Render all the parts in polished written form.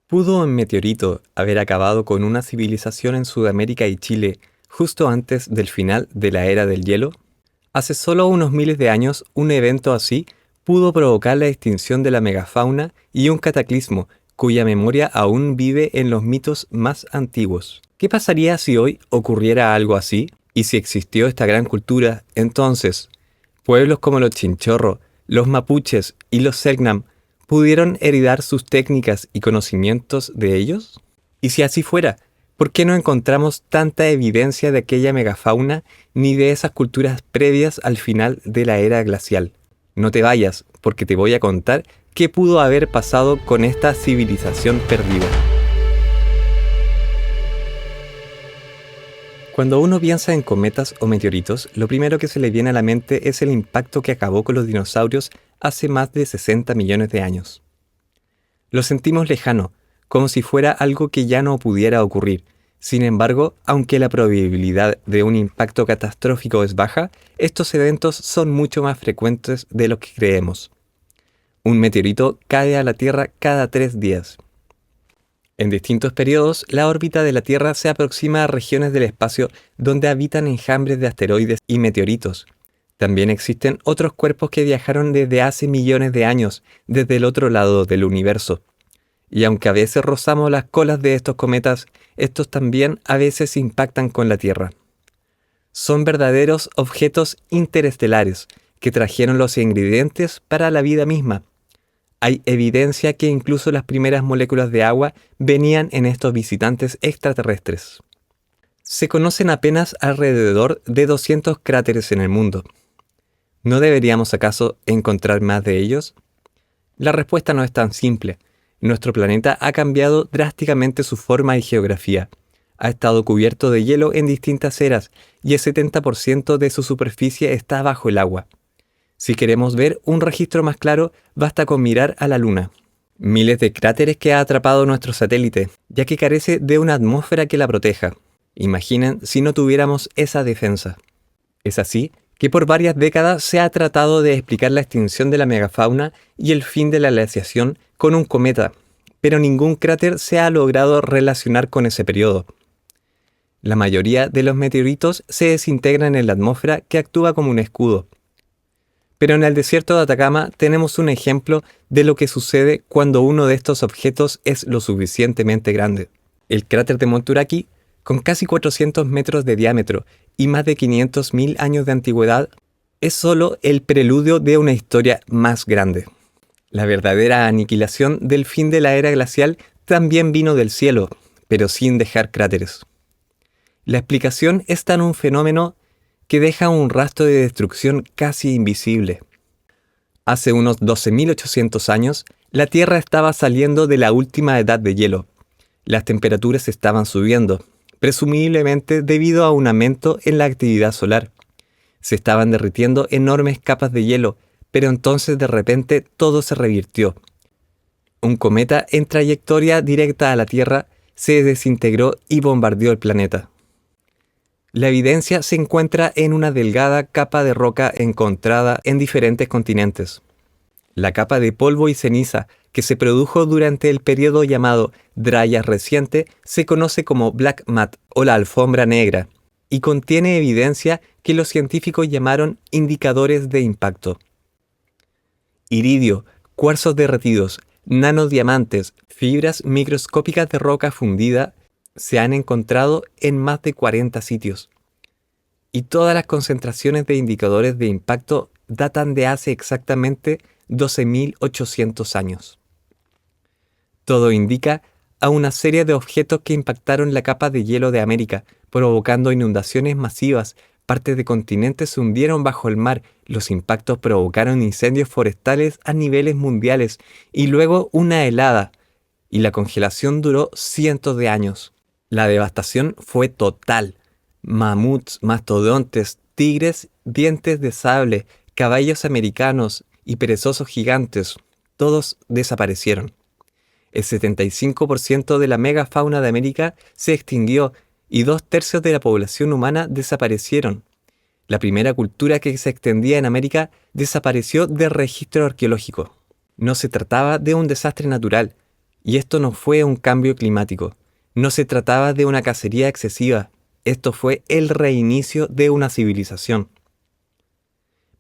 ¿Pudo un meteorito haber acabado con una civilización en Sudamérica y Chile justo antes del final de la era del hielo? Hace solo unos miles de años, un evento así pudo provocar la extinción de la megafauna y un cataclismo cuya memoria aún vive en los mitos más antiguos. ¿Qué pasaría si hoy ocurriera algo así? Y si existió esta gran cultura, entonces, pueblos como los Chinchorro, los Mapuches y los Selknam pudieron heredar sus técnicas y conocimientos de ellos? Y si así fuera, ¿por qué no encontramos tanta evidencia de aquella megafauna ni de esas culturas previas al final de la era glacial? No te vayas, porque te voy a contar qué pudo haber pasado con esta civilización perdida. Cuando uno piensa en cometas o meteoritos, lo primero que se le viene a la mente es el impacto que acabó con los dinosaurios hace más de 60 millones de años. Lo sentimos lejano, como si fuera algo que ya no pudiera ocurrir. Sin embargo, aunque la probabilidad de un impacto catastrófico es baja, estos eventos son mucho más frecuentes de lo que creemos. Un meteorito cae a la Tierra cada 3 días. En distintos periodos, la órbita de la Tierra se aproxima a regiones del espacio donde habitan enjambres de asteroides y meteoritos. También existen otros cuerpos que viajaron desde hace millones de años, desde el otro lado del universo. Y aunque a veces rozamos las colas de estos cometas, estos también a veces impactan con la Tierra. Son verdaderos objetos interestelares que trajeron los ingredientes para la vida misma. Hay evidencia que incluso las primeras moléculas de agua venían en estos visitantes extraterrestres. Se conocen apenas alrededor de 200 cráteres en el mundo. ¿No deberíamos acaso encontrar más de ellos? La respuesta no es tan simple. Nuestro planeta ha cambiado drásticamente su forma y geografía. Ha estado cubierto de hielo en distintas eras y el 70% de su superficie está bajo el agua. Si queremos ver un registro más claro, basta con mirar a la Luna. Miles de cráteres que ha atrapado nuestro satélite, ya que carece de una atmósfera que la proteja. Imaginen si no tuviéramos esa defensa. Es así que por varias décadas se ha tratado de explicar la extinción de la megafauna y el fin de la glaciación con un cometa, pero ningún cráter se ha logrado relacionar con ese periodo. La mayoría de los meteoritos se desintegran en la atmósfera que actúa como un escudo. Pero en el desierto de Atacama tenemos un ejemplo de lo que sucede cuando uno de estos objetos es lo suficientemente grande. El cráter de Monturaqui, con casi 400 metros de diámetro y más de 500.000 años de antigüedad, es solo el preludio de una historia más grande. La verdadera aniquilación del fin de la era glacial también vino del cielo, pero sin dejar cráteres. La explicación está en un fenómeno que deja un rastro de destrucción casi invisible. Hace unos 12.800 años, la Tierra estaba saliendo de la última edad de hielo. Las temperaturas estaban subiendo, presumiblemente debido a un aumento en la actividad solar. Se estaban derritiendo enormes capas de hielo, pero entonces de repente todo se revirtió. Un cometa en trayectoria directa a la Tierra se desintegró y bombardeó el planeta. La evidencia se encuentra en una delgada capa de roca encontrada en diferentes continentes. La capa de polvo y ceniza que se produjo durante el periodo llamado Dryas reciente se conoce como Black Mat o la alfombra negra y contiene evidencia que los científicos llamaron indicadores de impacto. Iridio, cuarzos derretidos, nanodiamantes, fibras microscópicas de roca fundida se han encontrado en más de 40 sitios. Y todas las concentraciones de indicadores de impacto datan de hace exactamente 12.800 años. Todo indica a una serie de objetos que impactaron la capa de hielo de América, provocando inundaciones masivas. Partes de continentes se hundieron bajo el mar, los impactos provocaron incendios forestales a niveles mundiales y luego una helada, y la congelación duró cientos de años. La devastación fue total. Mamuts, mastodontes, tigres, dientes de sable, caballos americanos y perezosos gigantes, todos desaparecieron. El 75% de la megafauna de América se extinguió y 2/3 de la población humana desaparecieron. La primera cultura que se extendía en América desapareció del registro arqueológico. No se trataba de un desastre natural, Y esto no fue un cambio climático. No se trataba de una cacería excesiva. Esto fue el reinicio de una civilización.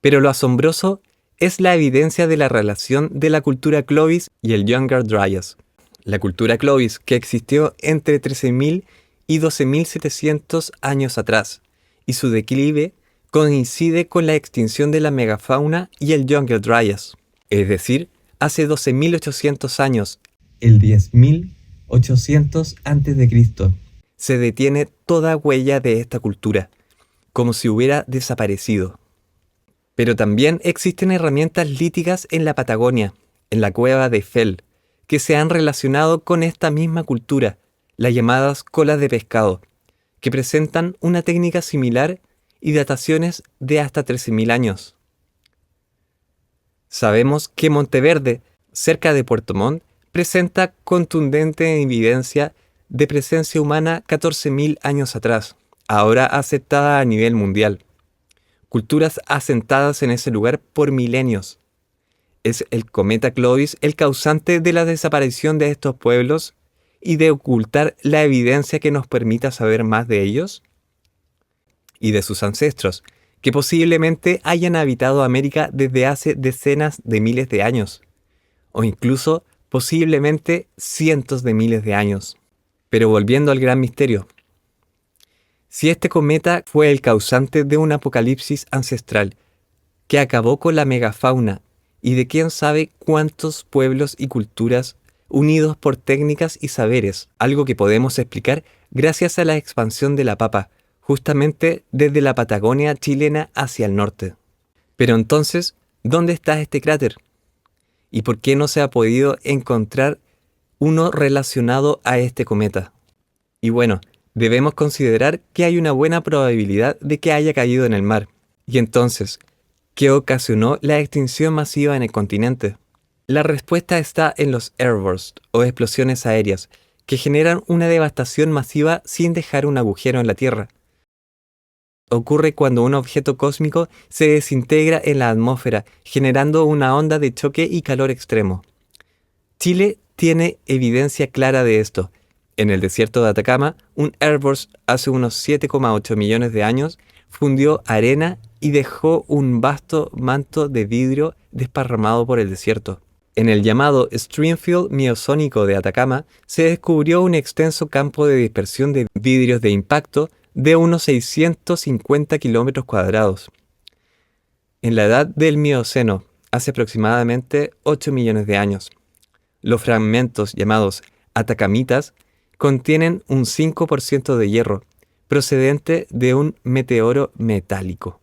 Pero lo asombroso es la evidencia de la relación de la cultura Clovis y el Younger Dryas. La cultura Clovis, que existió entre 13.000 y 12.700 años atrás, y su declive coincide con la extinción de la megafauna y el Younger Dryas, es decir, hace 12.800 años, el 10.800 a.C., se detiene toda huella de esta cultura, como si hubiera desaparecido. Pero también existen herramientas líticas en la Patagonia, en la cueva de Fell, que se han relacionado con esta misma cultura, las llamadas colas de pescado, que presentan una técnica similar y dataciones de hasta 13.000 años. Sabemos que Monteverde, cerca de Puerto Montt, presenta contundente evidencia de presencia humana 14.000 años atrás, ahora aceptada a nivel mundial. Culturas asentadas en ese lugar por milenios. ¿Es el cometa Clovis el causante de la desaparición de estos pueblos y de ocultar la evidencia que nos permita saber más de ellos? Y de sus ancestros, que posiblemente hayan habitado América desde hace decenas de miles de años, o incluso posiblemente cientos de miles de años. Pero volviendo al gran misterio, si este cometa fue el causante de un apocalipsis ancestral que acabó con la megafauna y de quién sabe cuántos pueblos y culturas unidos por técnicas y saberes, algo que podemos explicar gracias a la expansión de la papa, justamente desde la Patagonia chilena hacia el norte. Pero entonces, ¿dónde está este cráter? ¿Y por qué no se ha podido encontrar uno relacionado a este cometa? Y bueno, debemos considerar que hay una buena probabilidad de que haya caído en el mar. Y entonces, ¿qué ocasionó la extinción masiva en el continente? La respuesta está en los airbursts o explosiones aéreas, que generan una devastación masiva sin dejar un agujero en la Tierra. Ocurre cuando un objeto cósmico se desintegra en la atmósfera, generando una onda de choque y calor extremo. Chile tiene evidencia clara de esto. En el desierto de Atacama, un airburst hace unos 7,8 millones de años fundió arena y dejó un vasto manto de vidrio desparramado por el desierto. En el llamado Streamfield Miosónico de Atacama se descubrió un extenso campo de dispersión de vidrios de impacto de unos 650 kilómetros cuadrados. En la edad del Mioceno, hace aproximadamente 8 millones de años, los fragmentos llamados atacamitas contienen un 5% de hierro, procedente de un meteoro metálico.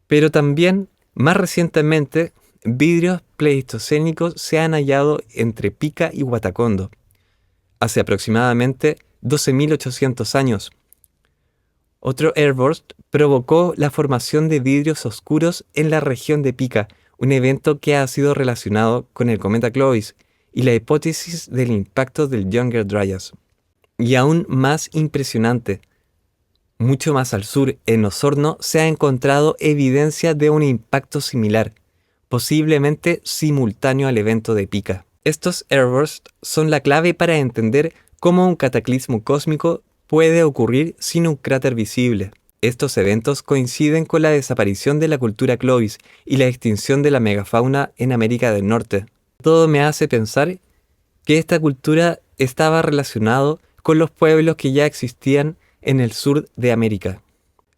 Pero también, más recientemente, vidrios pleistocénicos se han hallado entre Pica y Huatacondo, hace aproximadamente 12.800 años. Otro airburst provocó la formación de vidrios oscuros en la región de Pica, un evento que ha sido relacionado con el cometa Clovis y la hipótesis del impacto del Younger Dryas. Y aún más impresionante, mucho más al sur, en Osorno, se ha encontrado evidencia de un impacto similar, posiblemente simultáneo al evento de Pica. Estos airbursts son la clave para entender cómo un cataclismo cósmico puede ocurrir sin un cráter visible. Estos eventos coinciden con la desaparición de la cultura Clovis y la extinción de la megafauna en América del Norte. Todo me hace pensar que esta cultura estaba relacionado con los pueblos que ya existían en el sur de América.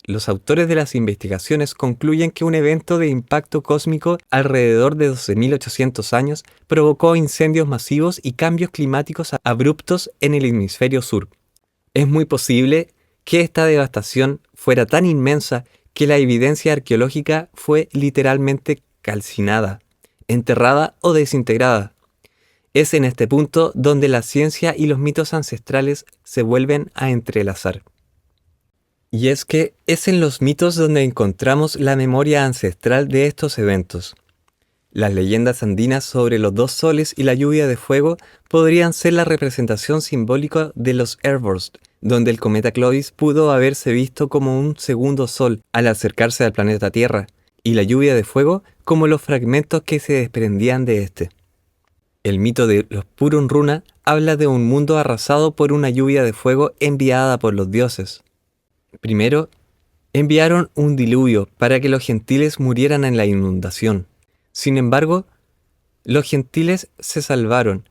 Los autores de las investigaciones concluyen que un evento de impacto cósmico alrededor de 12.800 años provocó incendios masivos y cambios climáticos abruptos en el hemisferio sur. Es muy posible que esta devastación fuera tan inmensa que la evidencia arqueológica fue literalmente calcinada, enterrada o desintegrada. Es en este punto donde la ciencia y los mitos ancestrales se vuelven a entrelazar. Y es que es en los mitos donde encontramos la memoria ancestral de estos eventos. Las leyendas andinas sobre los dos soles y la lluvia de fuego podrían ser la representación simbólica de los airbursts, donde el cometa Clovis pudo haberse visto como un segundo sol al acercarse al planeta Tierra, y la lluvia de fuego como los fragmentos que se desprendían de este. El mito de los Purun-Runa habla de un mundo arrasado por una lluvia de fuego enviada por los dioses. Primero, enviaron un diluvio para que los gentiles murieran en la inundación. Sin embargo, los gentiles se salvaron,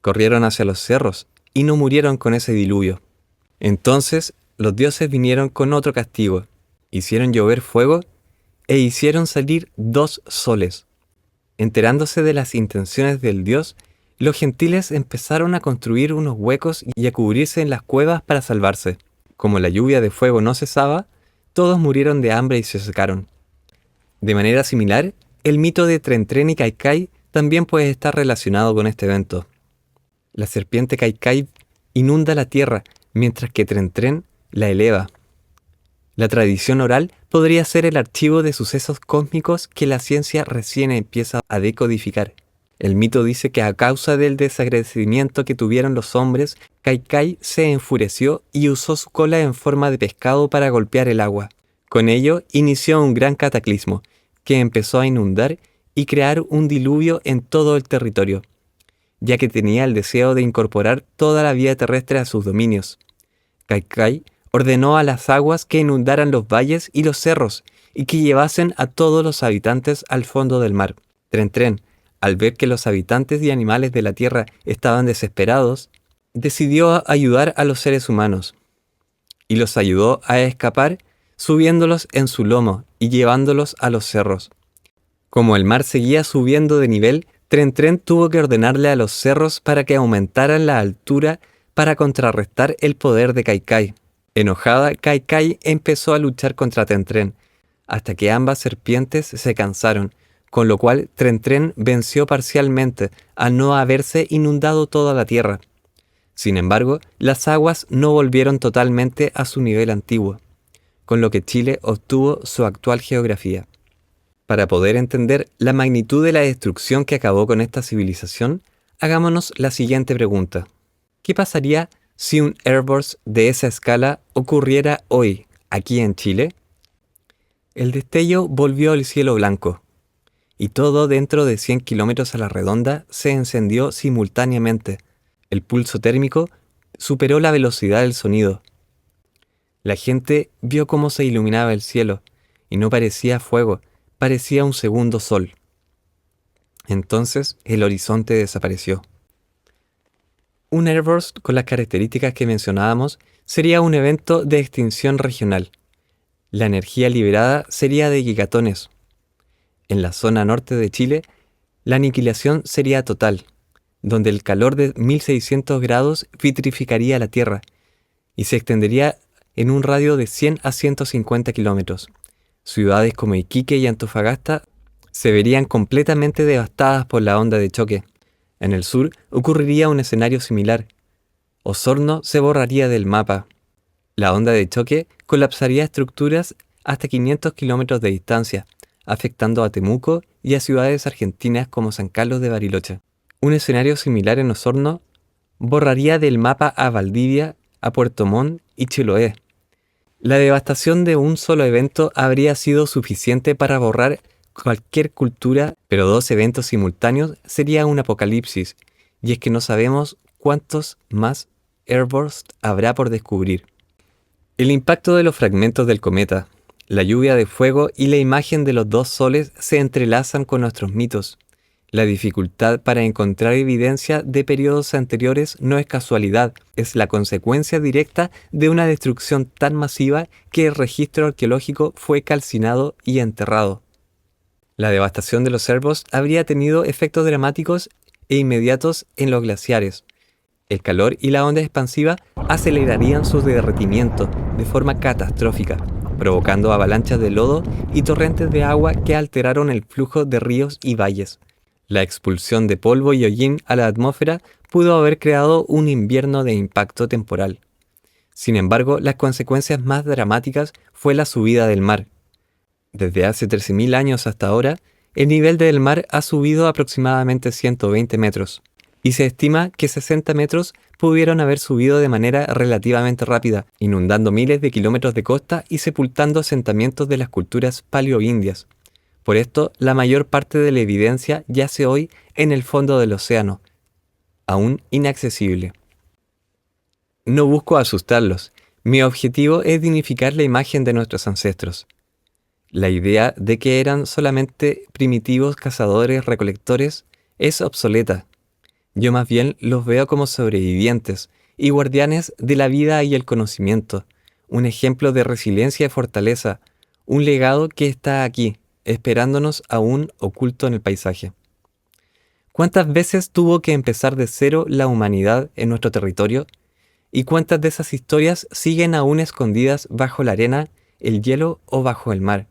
corrieron hacia los cerros y no murieron con ese diluvio. Entonces, los dioses vinieron con otro castigo, hicieron llover fuego e hicieron salir 2 soles. Enterándose de las intenciones del dios, los gentiles empezaron a construir unos huecos y a cubrirse en las cuevas para salvarse. Como la lluvia de fuego no cesaba, todos murieron de hambre y se secaron. De manera similar, el mito de Tren Tren y Kai Kai también puede estar relacionado con este evento. La serpiente Kai Kai inunda la tierra, mientras que Tren Tren la eleva. La tradición oral podría ser el archivo de sucesos cósmicos que la ciencia recién empieza a decodificar. El mito dice que a causa del desagradecimiento que tuvieron los hombres, Kai Kai se enfureció y usó su cola en forma de pescado para golpear el agua. Con ello inició un gran cataclismo, que empezó a inundar y crear un diluvio en todo el territorio, ya que tenía el deseo de incorporar toda la vida terrestre a sus dominios. Kai Kai ordenó a las aguas que inundaran los valles y los cerros y que llevasen a todos los habitantes al fondo del mar. Tren Tren, al ver que los habitantes y animales de la tierra estaban desesperados, decidió ayudar a los seres humanos y los ayudó a escapar subiéndolos en su lomo y llevándolos a los cerros. Como el mar seguía subiendo de nivel, Tren Tren tuvo que ordenarle a los cerros para que aumentaran la altura para contrarrestar el poder de Kai Kai. Enojada, Kai Kai empezó a luchar contra Tren Tren, hasta que ambas serpientes se cansaron, con lo cual Tren Tren venció parcialmente al no haberse inundado toda la tierra. Sin embargo, las aguas no volvieron totalmente a su nivel antiguo, con lo que Chile obtuvo su actual geografía. Para poder entender la magnitud de la destrucción que acabó con esta civilización, hagámonos la siguiente pregunta. ¿Qué pasaría si un airburst de esa escala ocurriera hoy, aquí en Chile? El destello volvió al cielo blanco, y todo dentro de 100 kilómetros a la redonda se encendió simultáneamente. El pulso térmico superó la velocidad del sonido. La gente vio cómo se iluminaba el cielo, y no parecía fuego, parecía un segundo sol. Entonces el horizonte desapareció. Un airburst con las características que mencionábamos sería un evento de extinción regional. La energía liberada sería de gigatones. En la zona norte de Chile, la aniquilación sería total, donde el calor de 1600 grados vitrificaría la Tierra y se extendería en un radio de 100 a 150 kilómetros. Ciudades como Iquique y Antofagasta se verían completamente devastadas por la onda de choque. En el sur ocurriría un escenario similar. Osorno se borraría del mapa. La onda de choque colapsaría estructuras hasta 500 kilómetros de distancia, afectando a Temuco y a ciudades argentinas como San Carlos de Bariloche. Un escenario similar en Osorno borraría del mapa a Valdivia, a Puerto Montt y Chiloé. La devastación de un solo evento habría sido suficiente para borrar cualquier cultura, pero 2 eventos simultáneos sería un apocalipsis, y es que no sabemos cuántos más airbursts habrá por descubrir. El impacto de los fragmentos del cometa, la lluvia de fuego y la imagen de los 2 soles se entrelazan con nuestros mitos. La dificultad para encontrar evidencia de periodos anteriores no es casualidad, es la consecuencia directa de una destrucción tan masiva que el registro arqueológico fue calcinado y enterrado. La devastación de los airbursts habría tenido efectos dramáticos e inmediatos en los glaciares. El calor y la onda expansiva acelerarían su derretimiento de forma catastrófica, provocando avalanchas de lodo y torrentes de agua que alteraron el flujo de ríos y valles. La expulsión de polvo y hollín a la atmósfera pudo haber creado un invierno de impacto temporal. Sin embargo, las consecuencias más dramáticas fue la subida del mar. Desde hace 13.000 años hasta ahora, el nivel del mar ha subido aproximadamente 120 metros, y se estima que 60 metros pudieron haber subido de manera relativamente rápida, inundando miles de kilómetros de costa y sepultando asentamientos de las culturas paleoindias. Por esto, la mayor parte de la evidencia yace hoy en el fondo del océano, aún inaccesible. No busco asustarlos. Mi objetivo es dignificar la imagen de nuestros ancestros. La idea de que eran solamente primitivos cazadores-recolectores es obsoleta. Yo más bien los veo como sobrevivientes y guardianes de la vida y el conocimiento, un ejemplo de resiliencia y fortaleza, un legado que está aquí, esperándonos aún oculto en el paisaje. ¿Cuántas veces tuvo que empezar de cero la humanidad en nuestro territorio? ¿Y cuántas de esas historias siguen aún escondidas bajo la arena, el hielo o bajo el mar?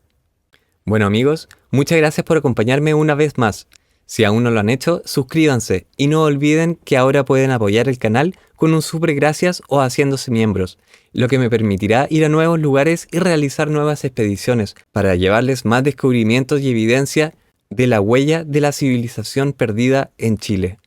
Bueno amigos, muchas gracias por acompañarme una vez más. Si aún no lo han hecho, suscríbanse y no olviden que ahora pueden apoyar el canal con un super gracias o haciéndose miembros, lo que me permitirá ir a nuevos lugares y realizar nuevas expediciones para llevarles más descubrimientos y evidencia de la huella de la civilización perdida en Chile.